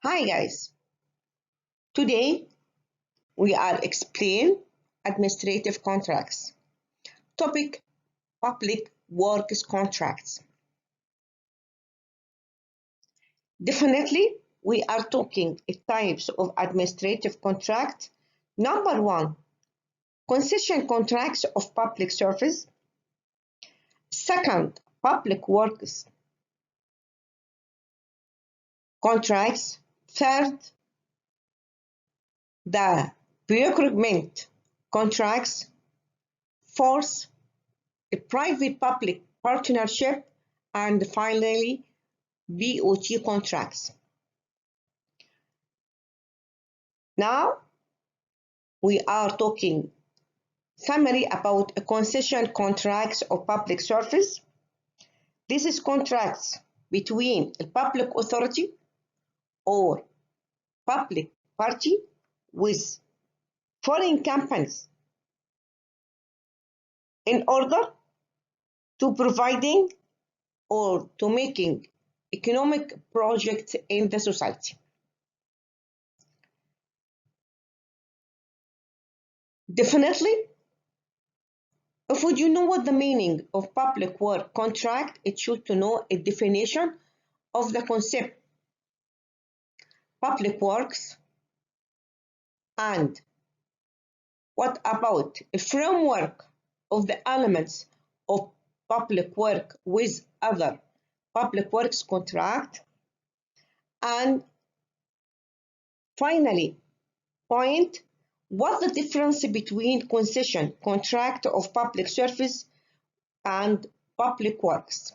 Hi guys, today we are explain administrative contracts. Topic public works contracts. Definitely we are talking types of administrative contract. Number one, concession contracts of public service. Second, public works contracts. Third, the procurement contracts. Fourth, the private-public partnership, and finally, BOT contracts. Now, we are talking summary about a concession contracts of public service. This is contracts between a public authority or public party with foreign companies in order to providing or to making economic projects in the society. Definitely, if you know what the meaning of public work contract, it should to know a definition of the concept public works and what about a framework of the elements of public work with other public works contract, and finally point what's the difference between concession contract of public service and public works.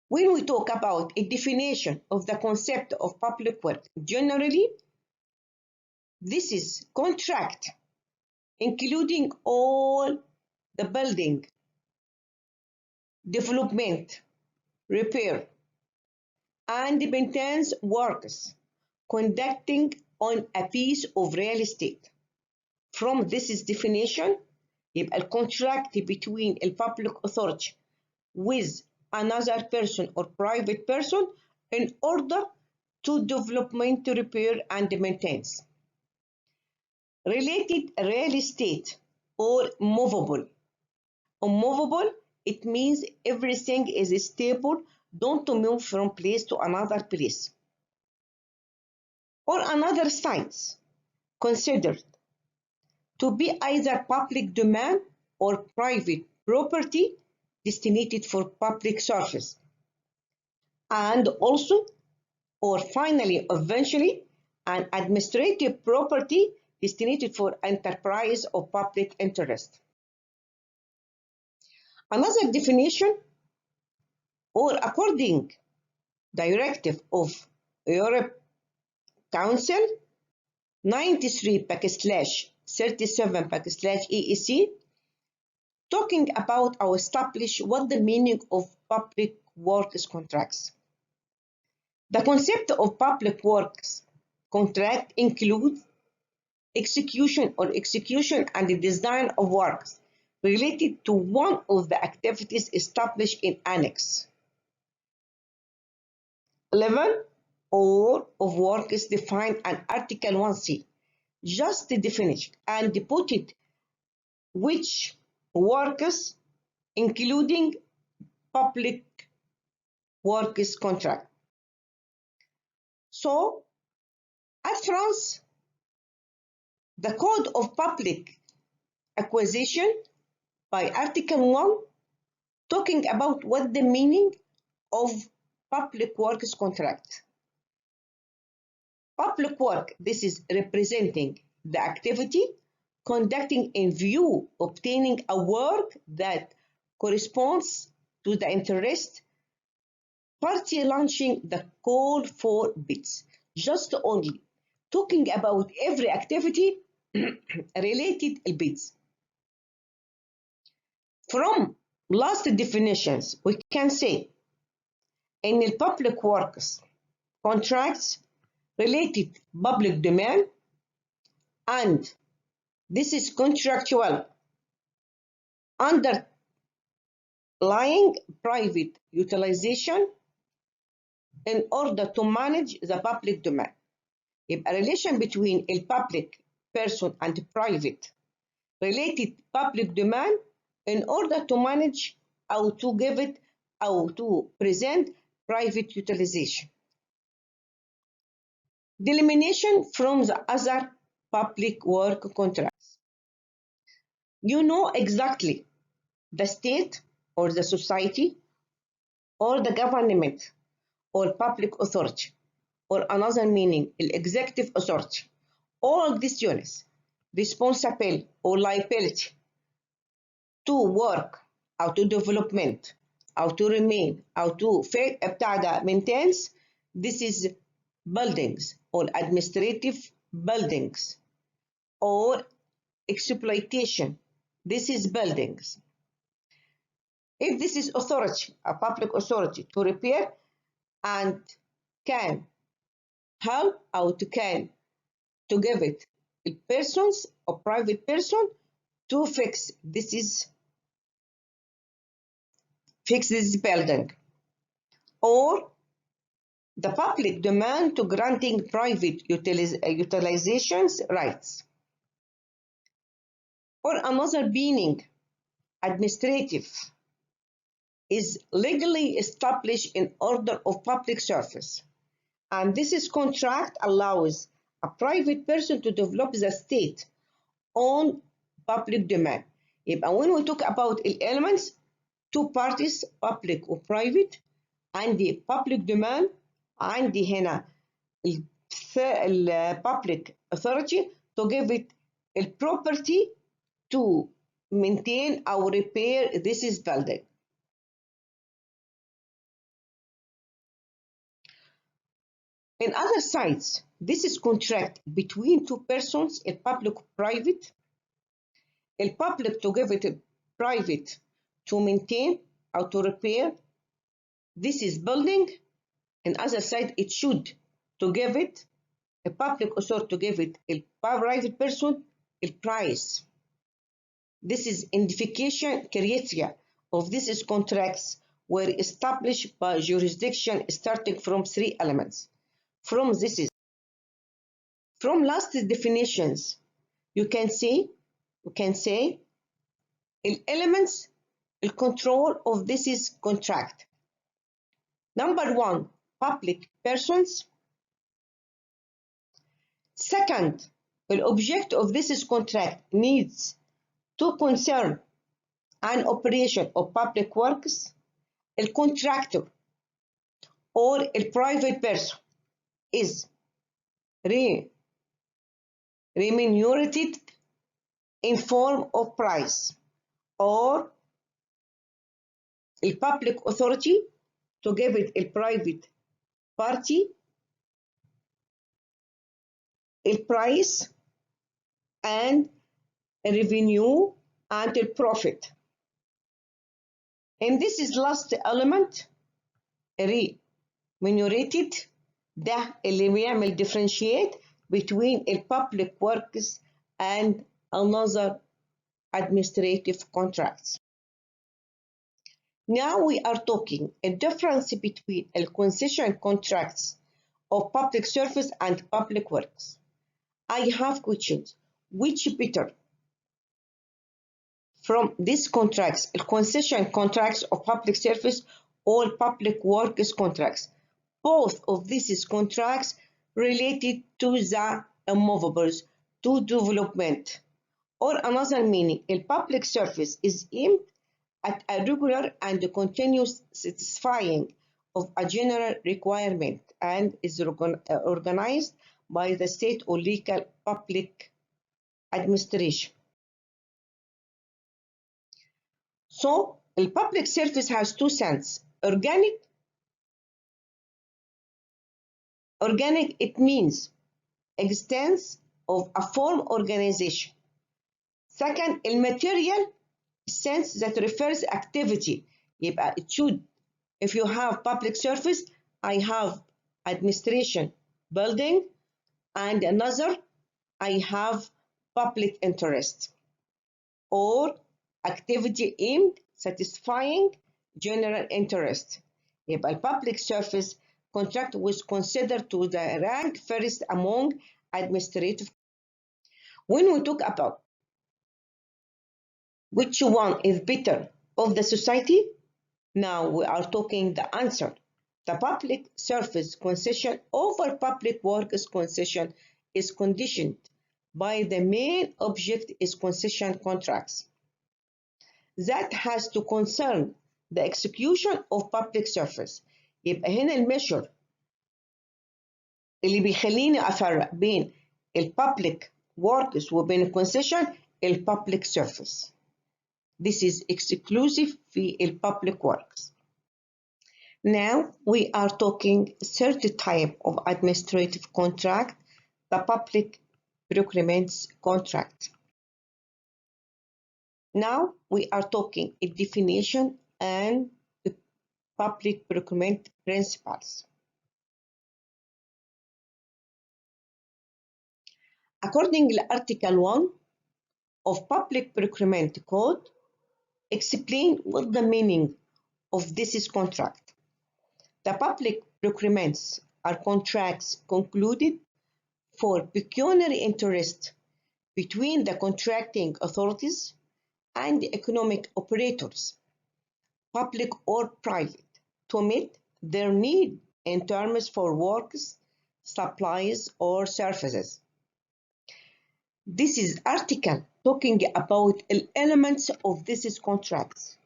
When we talk about a definition of the concept of public work, generally this is contract including all the building, development, repair, and maintenance works conducting on a piece of real estate. From this definition, يبقى الcontract between a public authority with another person or private person in order to development, repair, and maintenance. Related real estate or movable. Unmovable, it means everything is stable, don't move from place to another place. Or another sites considered to be either public domain or private property destined for public service. And also, or finally, eventually, an administrative property destined for enterprise of public interest. Another definition, or according directive of Europe Council 93/37/EEC, talking about or establish what the meaning of public works contracts. The concept of public works contract includes execution and the design of works related to one of the activities established in Annex 11 or of work is defined in Article 1C. Just the definition and put it which works including public works contract. So, at France, the Code of Public Acquisition by Article 1 talking about what the meaning of public works contract. Public work, this is representing the activity conducting in view obtaining a work that corresponds to the interest party launching the call for bids. Just only talking about every activity related bids. From last definitions, we can say in the public works contracts related public domain, and this is contractual underlying private utilization in order to manage the public domain. يبقى relation between a public person and private related public domain in order to manage أو to give it أو to present private utilization. Delimitation from the other public work contracts. You know exactly the state or the society or the government or public authority or another meaning, executive authority. All these units responsible or liability to work أو to development أو to remain أو to بتاع ده maintains. This is buildings or administrative buildings or exploitation. This is buildings. If this is authority, a public authority to repair and can help or can to give it persons or private person to fix this building, or the public demand to granting private utilizations rights, or another meaning, administrative, is legally established in order of public service, and this is contract allows a private person to develop the state on public domain. يبقى when we talk about elements, two parties, public or private, عندي public domain، عندي هنا public authority to give it property to maintain or repair this is building. In other sides, this is contract between two persons, a public or private. A public to give it a private to maintain or to repair. This is building. In other side, it should to give it a public authority to give it a private person a price. This is identification criteria of this is contracts were established by jurisdiction starting from three elements. From last definitions, you can say elements control of this is contract. Number one, public persons. Second, the object of this is contract needs to concern an operation of public works. A contractor or a private person is remunerated in form of price, or a public authority to give it a private party a price and a revenue and a profit. And this is last element remunerated، ده اللي بيعمل differentiate between a public works and another administrative contracts. Now we are talking a difference between a concession contracts of public service and public works. I have questions. Which better? From these contracts, concession contracts of public service or public works contracts. Both of these contracts related to the immovables, to development. Or another meaning, a public service is aimed at a regular and continuous satisfying of a general requirement and is organized by the state or local public administration. So, the public service has two senses. Organic, it means existence of a form organization. Second, الماتيريال sense that refers activity. يبقى it should, if you have public service, I have administration, building, and another, I have public interest. Or activity aimed satisfying general interest. يبقى public service contract was considered to the rank first among administrative. When we talk about which one is better of the society, now we are talking the answer. The public service concession over public works concession is conditioned by the main object is concession contracts. That has to concern the execution of public service. يبقى هنا الميجر اللي بيخليني أفرق بين البابليك works وبين الكونسيشن البابليك service. This is exclusive في البابليك works. Now we are talking third type of administrative contract, the public procurement contract. Now we are talking a definition and the public procurement principles. According to Article 1 of Public Procurement Code, explain what the meaning of this is contract. The public procurements are contracts concluded for pecuniary interest between the contracting authorities and economic operators, public or private, to meet their need in terms for works, supplies, or services. This is article talking about the elements of this is contracts.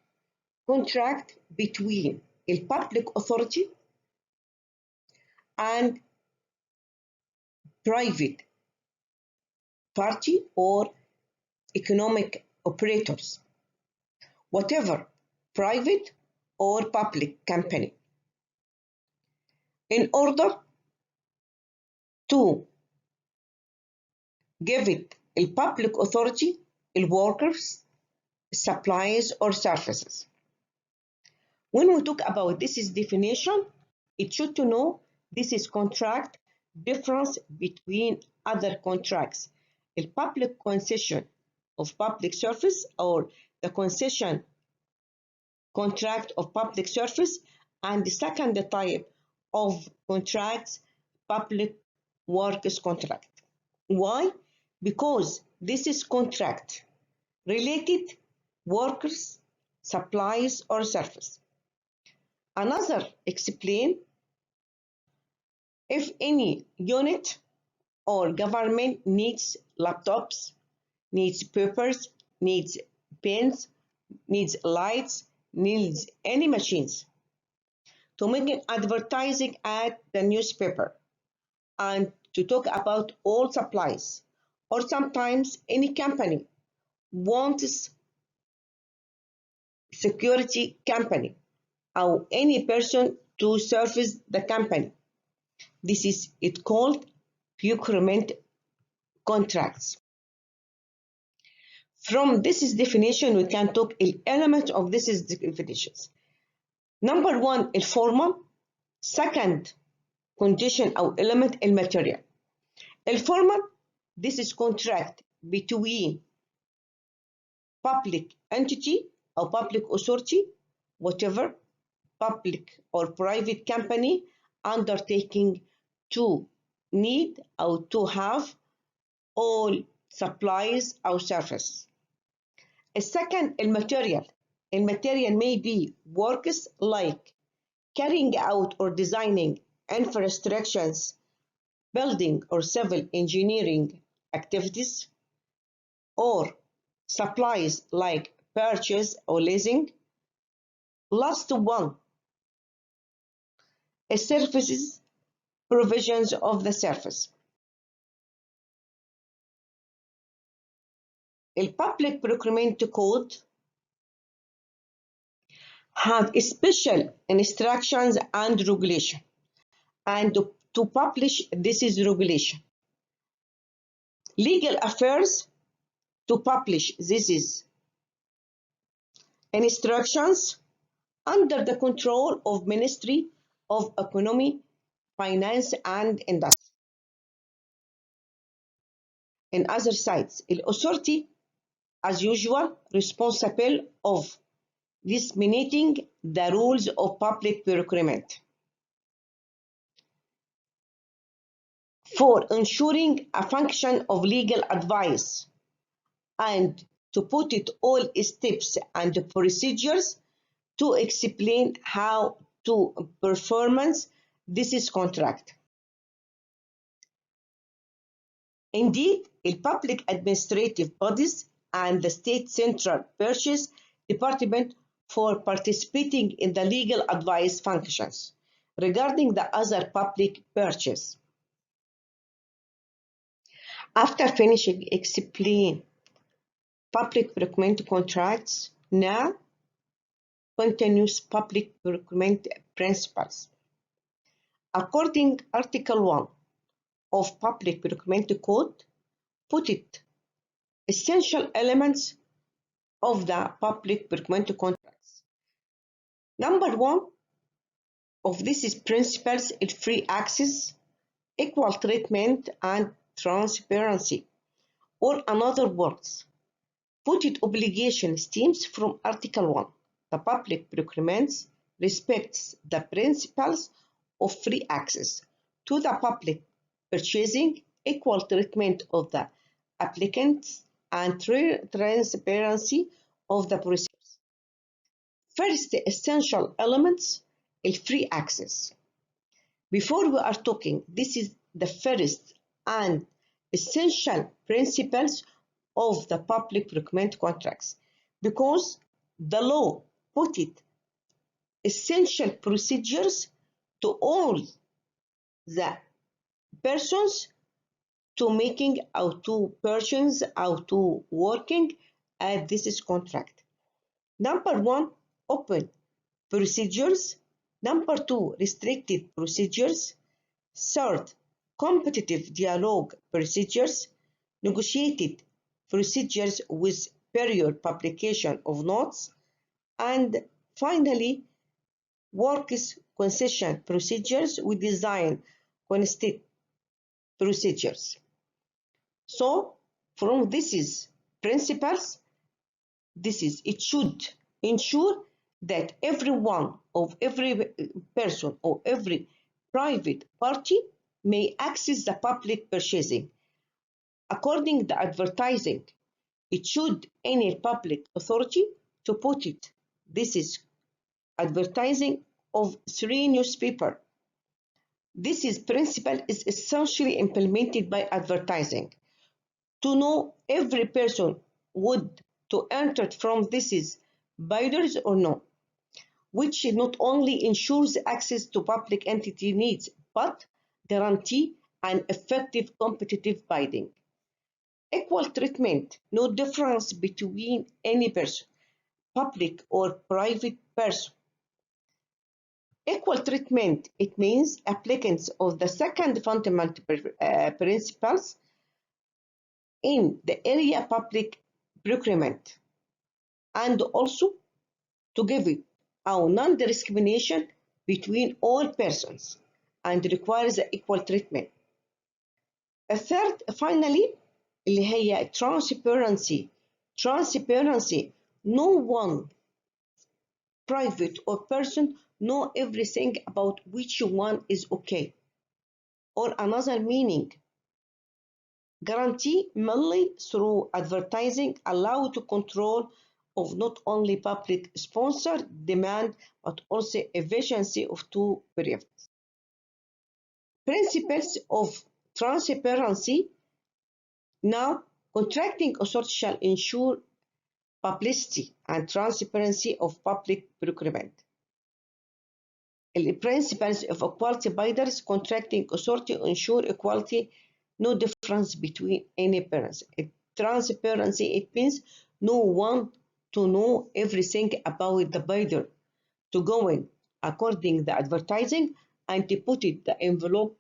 Contract between a public authority and private party or economic operators, whatever private or public company, in order to give it a public authority, workers, supplies, or services. When we talk about this is definition, it should to know this is contract difference between other contracts. A public concession of public service or the concession contract of public service, and the second type of contracts, public works contract. Why? Because this is contract related workers, supplies, or service. Another explain if any unit or government needs laptops, needs papers, needs pens, needs lights, needs any machines to make advertising at the newspaper and to talk about all supplies, or sometimes any company wants security company or any person to service the company. This is it called procurement contracts. From this is definition, we can talk element of this is definitions. Number one, formal. Second, condition or element material. Formal, this is contract between public entity or public authority, whatever public or private company undertaking to need or to have all supplies or services. A second, material. Material may be works like carrying out or designing infrastructures, building or civil engineering activities, or supplies like purchase or leasing. Last one, services, provisions of the service. The Public Procurement Code have special instructions and regulation, and to publish this is regulation. Legal affairs to publish this is instructions under the control of Ministry of Economy, Finance and Industry. In other sides, the authority, as usual, responsible of disseminating the rules of public procurement. for ensuring a function of legal advice and to put it all steps and procedures to explain how to performance this is contract. Indeed, the public administrative bodies and the state central purchase department for participating in the legal advice functions regarding the other public purchase. After finishing explain public procurement contracts, now continues public procurement principles. According Article 1 of Public Procurement Code, put it essential elements of the public procurement contracts. Number 1 of this is principles is free access, equal treatment, and transparency. Or in other words, put it obligation stems from Article 1. The public procurement respects the principles of free access to the public purchasing, equal treatment of the applicants, and transparency of the process. First essential elements is free access. Before we are talking, this is the first and essential principles of the public procurement contracts because the law put it essential procedures to all the persons to making or to purchase or to working at this contract. Number 1, open procedures. Number 2, restricted procedures. Third, competitive dialogue procedures, negotiated procedures with prior publication of notes, and finally, works concession procedures with design constant procedures. So, from this principles, it should ensure that every person or every private party may access the public purchasing. According to advertising, it should any public authority to put it. This is advertising of 3 newspapers. This principle is essentially implemented by advertising to know every person would to enter from bidders or no, which not only ensures access to public entity needs, but guarantee an effective competitive bidding. Equal treatment, no difference between any person, public or private person. Equal treatment, it means applicants of the second fundamental principles in the area public procurement, and also to give it our non-discrimination between all persons and requires equal treatment. A third, finally, اللي هي transparency. Transparency, no one private or person know everything about which one is okay. Or another meaning, guarantee mainly through advertising allow to control of not only public sponsored demand but also efficiency of two periods. Principles of transparency. Now, contracting authority shall ensure publicity and transparency of public procurement. The principles of equality bidders, contracting authority ensure equality, no difference between any parents. Transparency, it means no one to know everything about the bidder, to go in according to the advertising and to put it the envelope,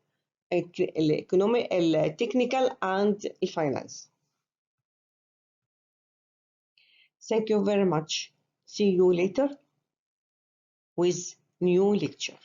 economic, technical, and finance. Thank you very much. See you later with new lecture.